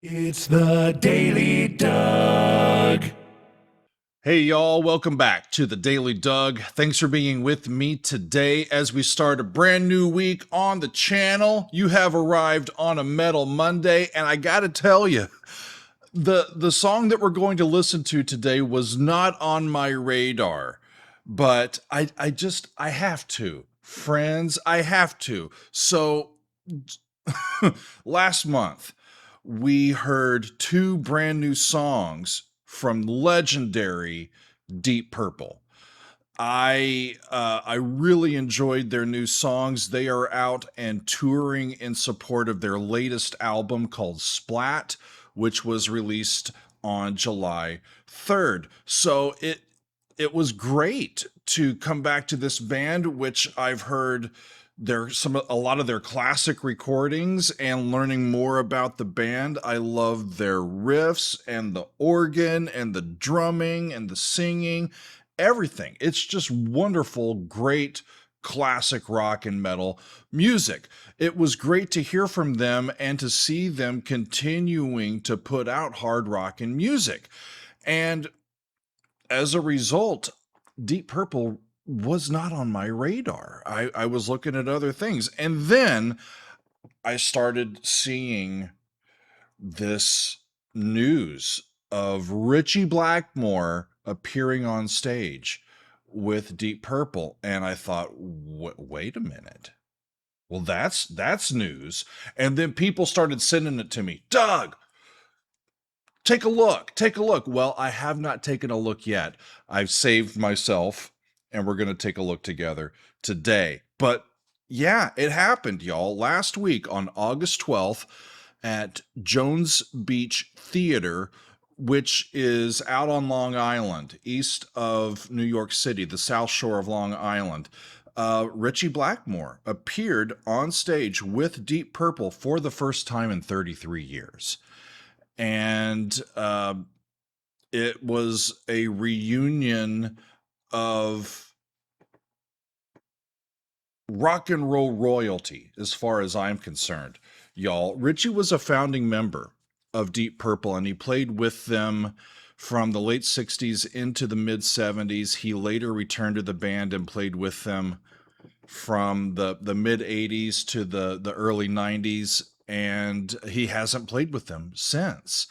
It's the Daily Doug. Hey y'all, welcome back to the Daily Doug. Thanks for being with me today as we start a brand new week on the channel. You have arrived on a Metal Monday, and I gotta tell you, the song that we're going to listen to today was not on my radar, but I have to. Friends, I have to. So last month, we heard two brand new songs from legendary Deep Purple. I really enjoyed their new songs. They are out and touring in support of their latest album called Splat, which was released on July 3rd. So it was great to come back to this band, which I've heard a lot of their classic recordings and learning more about the band. I love their riffs and the organ and the drumming and the singing, everything. It's just wonderful, great classic rock and metal music. It was great to hear from them and to see them continuing to put out hard rock and music. And as a result, Deep Purple was not on my radar. I was looking at other things. And then I started seeing this news of Ritchie Blackmore appearing on stage with Deep Purple. And I thought, wait a minute. Well, that's news. And then people started sending it to me. Doug, take a look. Take a look. Well, I have not taken a look yet. I've saved myself, and we're going to take a look together today. But yeah, it happened, y'all. Last week on August 12th at Jones Beach Theater, which is out on Long Island, east of New York City, the South Shore of Long Island. Ritchie Blackmore appeared on stage with Deep Purple for the first time in 33 years. And it was a reunion of rock and roll royalty, as far as I'm concerned, y'all. Ritchie was a founding member of Deep Purple, and he played with them from the late 60s into the mid 70s. He later returned to the band and played with them from the mid 80s to the early 90s, and he hasn't played with them since.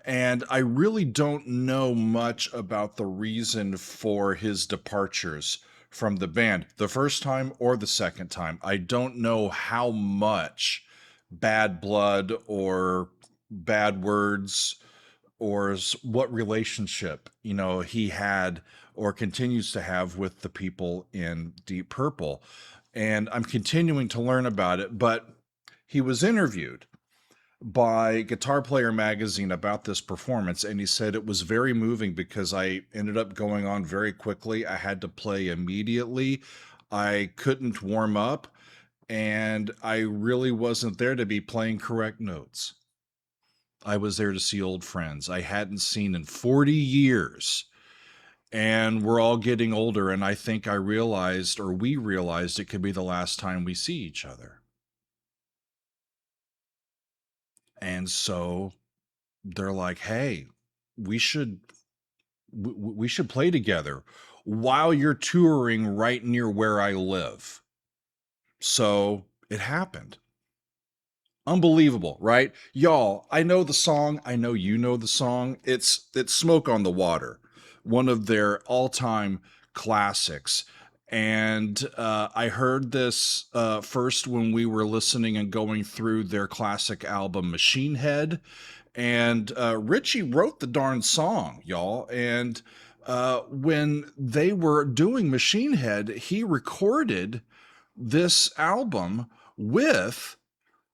And I really don't know much about the reason for his departures from the band, the first time or the second time. I don't know how much bad blood or bad words or what relationship, he had or continues to have with the people in Deep Purple. And I'm continuing to learn about it, but he was interviewed by Guitar Player magazine about this performance, and he said it was very moving because I ended up going on very quickly. I had to play immediately. I couldn't warm up, and I really wasn't there to be playing correct notes. I was there to see old friends I hadn't seen in 40 years. And we're all getting older, and I think we realized it could be the last time we see each other. And so they're like, hey, we should play together while you're touring right near where I live. So it happened. Unbelievable, right? Y'all, I know the song. I know you know the song. It's Smoke on the Water, one of their all-time classics. And I heard this first when we were listening and going through their classic album Machine Head. And Ritchie wrote the darn song, y'all. And when they were doing Machine Head, he recorded this album with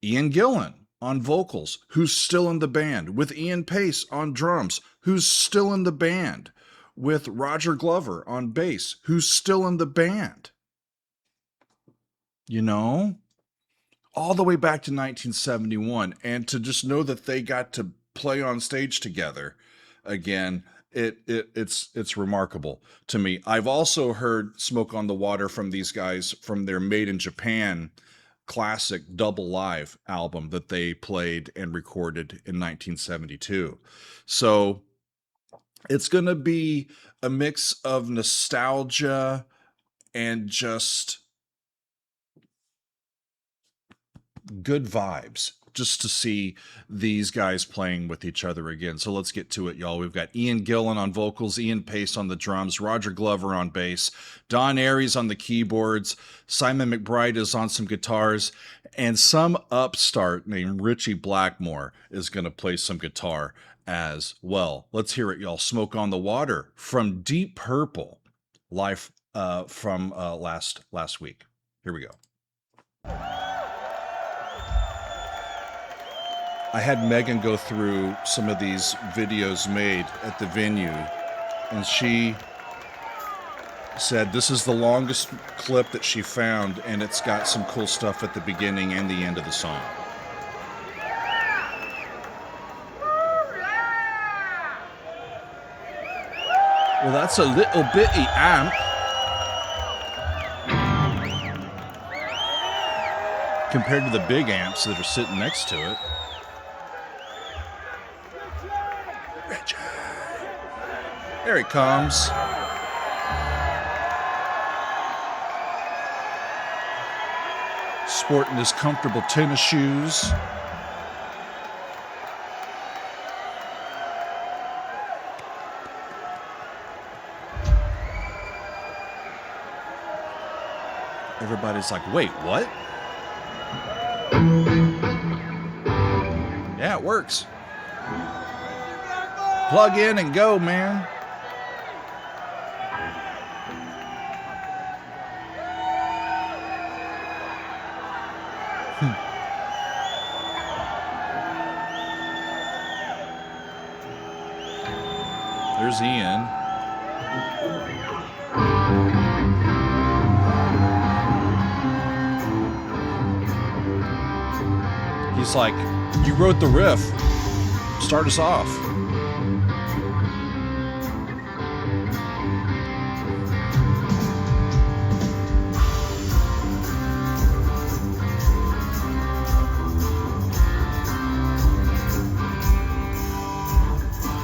Ian Gillan on vocals, who's still in the band, with Ian Pace on drums, who's still in the band, with Roger Glover on bass, who's still in the band. All the way back to 1971. And to just know that they got to play on stage together again, it's remarkable to me. I've also heard Smoke on the Water from these guys from their Made in Japan classic double live album that they played and recorded in 1972. So it's going to be a mix of nostalgia and just good vibes just to see these guys playing with each other again. So let's get to it, y'all. We've got Ian Gillan on vocals, Ian Pace on the drums, Roger Glover on bass, Don Aries on the keyboards, Simon McBride is on some guitars, and some upstart named Ritchie Blackmore is going to play some guitar as well. Let's hear it, y'all. Smoke on the Water from Deep Purple, live from last week. Here we go. I had Megan go through some of these videos made at the venue, and she said this is the longest clip that she found, and it's got some cool stuff at the beginning and the end of the song. Well, that's a little bitty amp. Compared to the big amps that are sitting next to it. Richie. There he comes. Sporting his comfortable tennis shoes. Everybody's like, wait, what? Yeah, it works. Plug in and go, man. There's Ian. He's like, you wrote the riff. Start us off.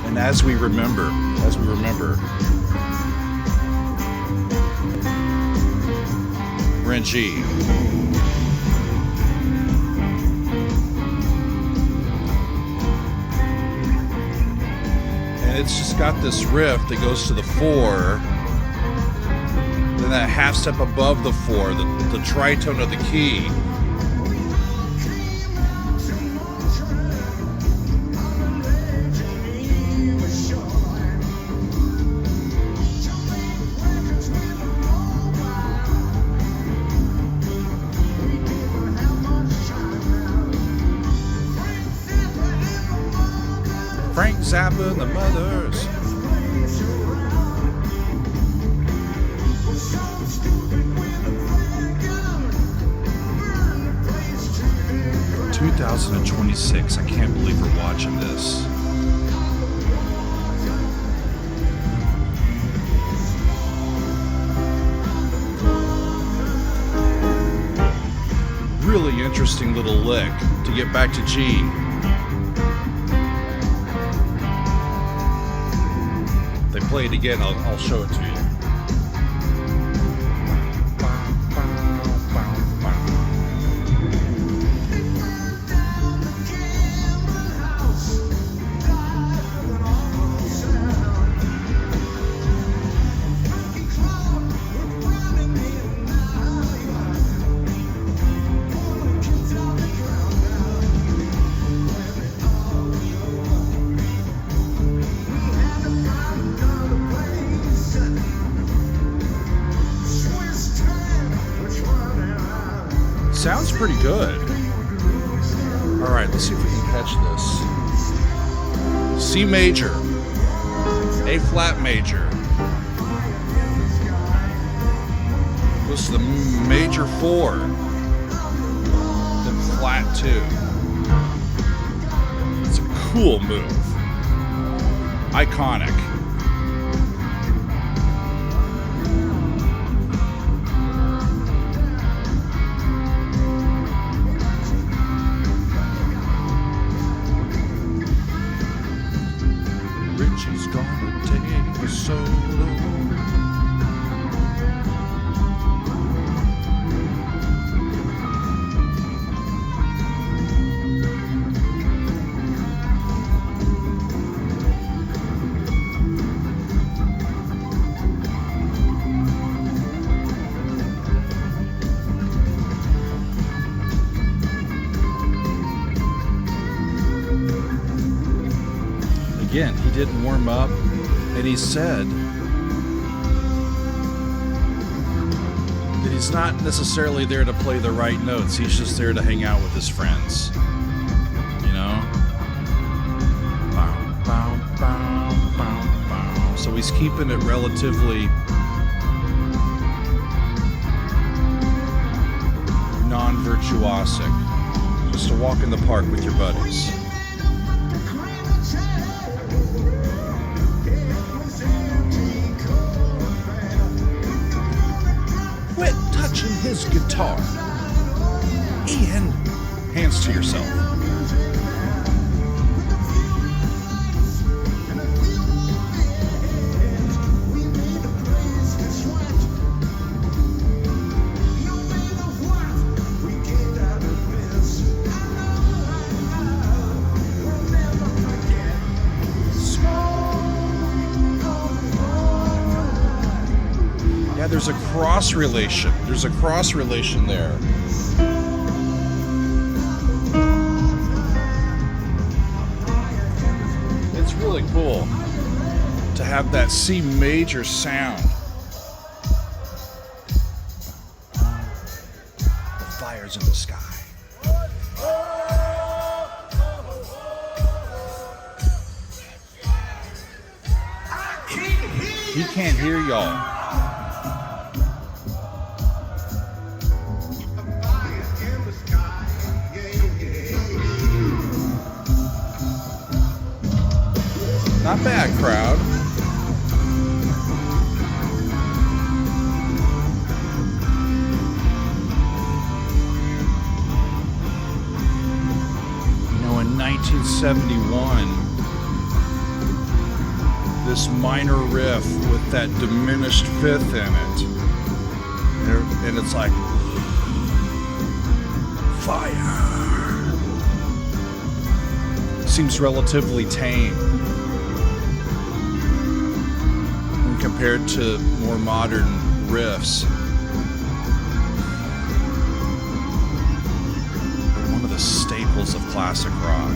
And as we remember, Ritchie. It's just got this riff that goes to the 4, then that half step above the 4, the tritone of the key. Frank Zappa and the Mothers. (2026). I can't believe we're watching this. Really interesting little lick to get back to G. They play it again, I'll show it to you. Sounds pretty good. All right, let's see if we can catch this. C major, A flat major, goes to the major 4, then flat 2. It's a cool move. Iconic. Richie's gonna take a solo. Again, he didn't warm up, and he said that he's not necessarily there to play the right notes. He's just there to hang out with his friends. You know? Bow, bow, bow, bow, bow. So he's keeping it relatively non-virtuosic. Just a walk in the park with your buddies. Quit touching his guitar. Ian, hands to yourself. Yeah, there's a cross relation. There's a cross relation there. It's really cool to have that C major sound. The fire's in the sky. He can't hear y'all. Not bad, crowd. You know, in 1971, this minor riff with that diminished fifth in it, and it's like fire. Seems relatively tame compared to more modern riffs. One of the staples of classic rock.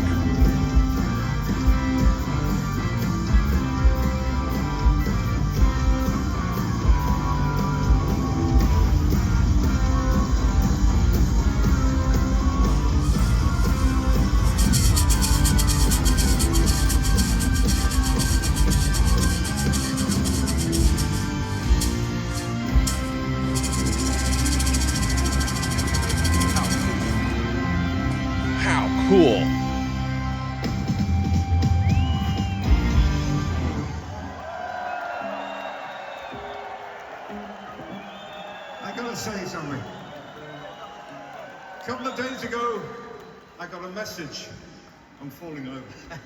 Cool. I gotta say something. A couple of days ago, I got a message. I'm falling over. A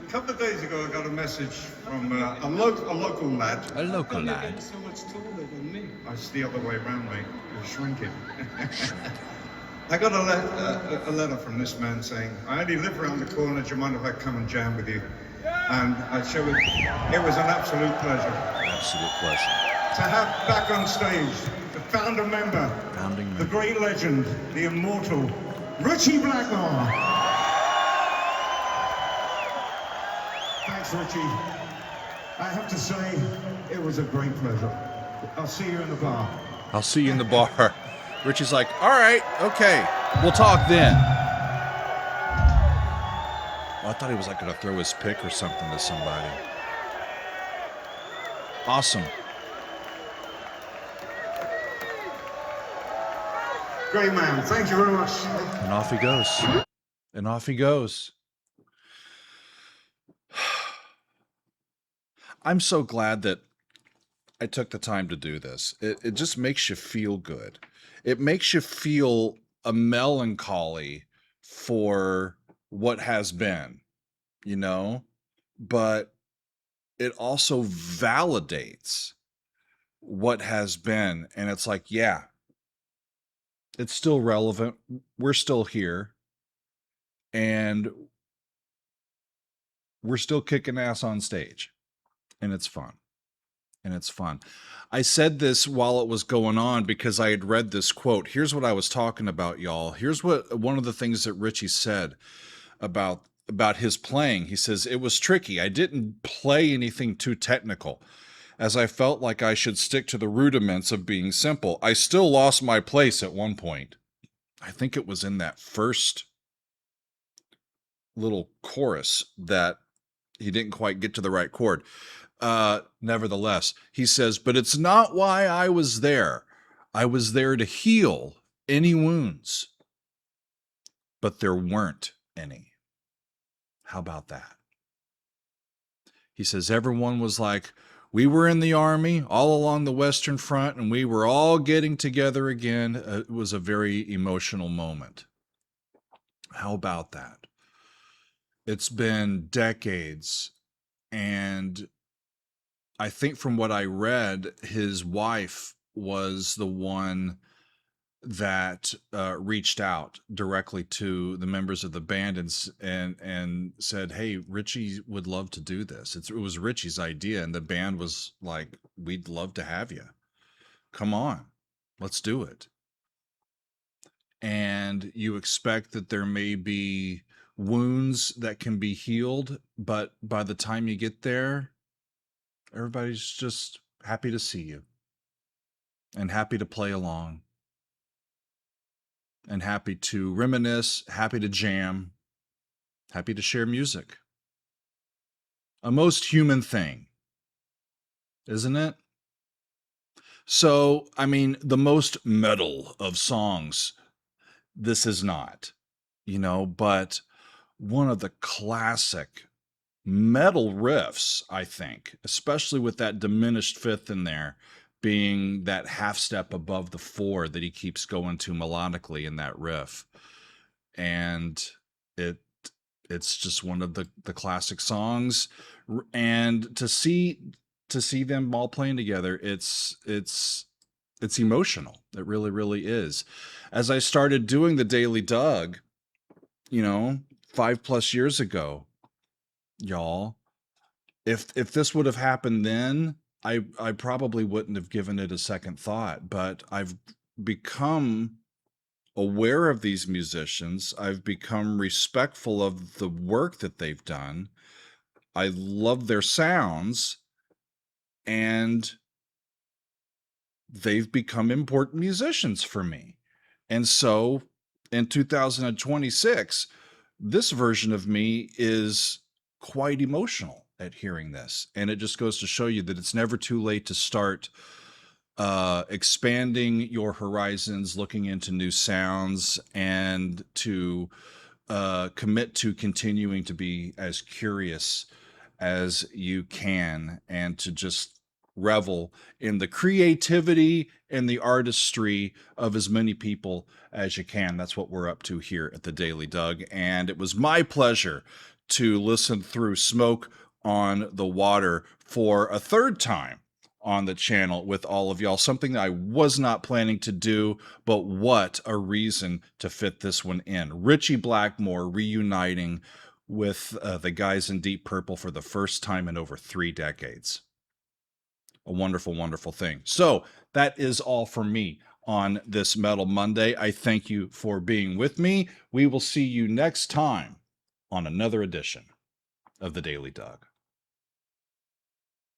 couple of days ago, I got a message from a local lad. A local lad. So much taller than me. It's the other way around, mate. You're shrinking. I got a letter from this man saying, I only live around the corner, do you mind if I come and jam with you? And it was an absolute pleasure. Absolute pleasure. To have back on stage, the founder member, the great legend, the immortal, Ritchie Blackmore. Thanks, Richie. I have to say, it was a great pleasure. I'll see you in the bar. I'll see you in the bar. Richie's like, all right, okay, we'll talk then. Well, I thought he was like gonna throw his pick or something to somebody. Awesome. Great man, thank you very much. And off he goes. And off he goes. I'm so glad that I took the time to do this. It just makes you feel good. It makes you feel a melancholy for what has been, you know? But it also validates what has been. And it's like, yeah, it's still relevant. We're still here. And we're still kicking ass on stage. And it's fun. And it's fun. I said this while it was going on because I had read this quote. Here's what I was talking about, y'all. Here's what one of the things that Richie said about his playing. He says, "It was tricky. I didn't play anything too technical, as I felt like I should stick to the rudiments of being simple. I still lost my place at one point." I think it was in that first little chorus that he didn't quite get to the right chord. Nevertheless, he says, "But it's not why I was there. I was there to heal any wounds, but there weren't any." How about that? He says, everyone was like, we were in the army all along the Western Front, and we were all getting together again. It was a very emotional moment. How about that? It's been decades, and I think from what I read, his wife was the one that reached out directly to the members of the band and said, "Hey, Richie would love to do this." It was Richie's idea, and the band was like, "We'd love to have you. Come on, let's do it." And you expect that there may be wounds that can be healed, but by the time you get there, everybody's just happy to see you and happy to play along and happy to reminisce, happy to jam, happy to share music. A most human thing, isn't it? So, I mean, the most metal of songs, this is not, but one of the classic metal riffs, I think, especially with that diminished fifth in there, being that half step above the four that he keeps going to melodically in that riff. And it's just one of the classic songs. And to see them all playing together, it's emotional. It really, really is. As I started doing the Daily Doug, 5+ years ago, y'all, if this would have happened then, I probably wouldn't have given it a second thought. But I've become aware of these musicians. I've become respectful of the work that they've done. I love their sounds, and they've become important musicians for me. And so in 2026, this version of me is quite emotional at hearing this. And it just goes to show you that it's never too late to start expanding your horizons, looking into new sounds, and to commit to continuing to be as curious as you can, and to just revel in the creativity and the artistry of as many people as you can. That's what we're up to here at the Daily Doug. And it was my pleasure to listen through Smoke on the Water for a third time on the channel with all of y'all. Something that I was not planning to do, but what a reason to fit this one in. Richie Blackmore reuniting with the guys in Deep Purple for the first time in over 3 decades. A wonderful, wonderful thing. So that is all for me on this Metal Monday. I thank you for being with me. We will see you next time on another edition of the Daily Doug.